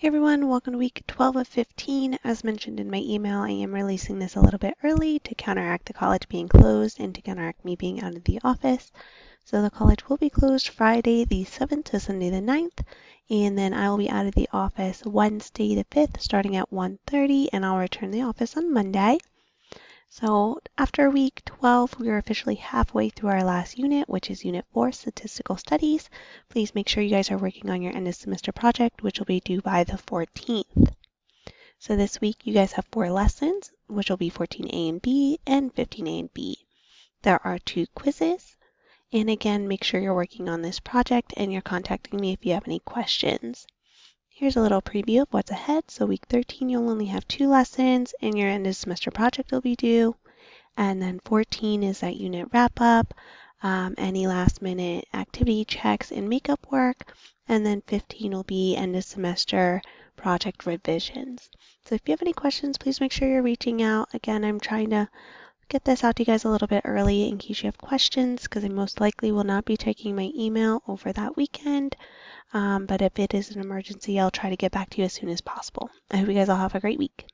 Hey everyone, welcome to week 12 of 15. As mentioned in my email, I am releasing this a little bit early to counteract the college being closed and to counteract me being out of the office. So the college will be closed Friday the 7th to Sunday the 9th, and then I will be out of the office Wednesday the 5th starting at 1:30, and I'll return to the office on Monday. So after week 12, we are officially halfway through our last unit, which is Unit 4, Statistical Studies. Please make sure you guys are working on your end of semester project, which will be due by the 14th. So this week you guys have 4 lessons, which will be 14A and B and 15A and B. There are 2 quizzes. And again, make sure you're working on this project and you're contacting me if you have any questions. Here's a little preview of what's ahead. So week 13, you'll only have 2 lessons and your end of semester project will be due. And then 14 is that unit wrap up, any last minute activity checks and makeup work. And then 15 will be end of semester project revisions. So if you have any questions, please make sure you're reaching out. Again, I'm trying to get this out to you guys a little bit early in case you have questions, because I most likely will not be checking my email over that weekend. But if it is an emergency, I'll try to get back to you as soon as possible. I hope you guys all have a great week.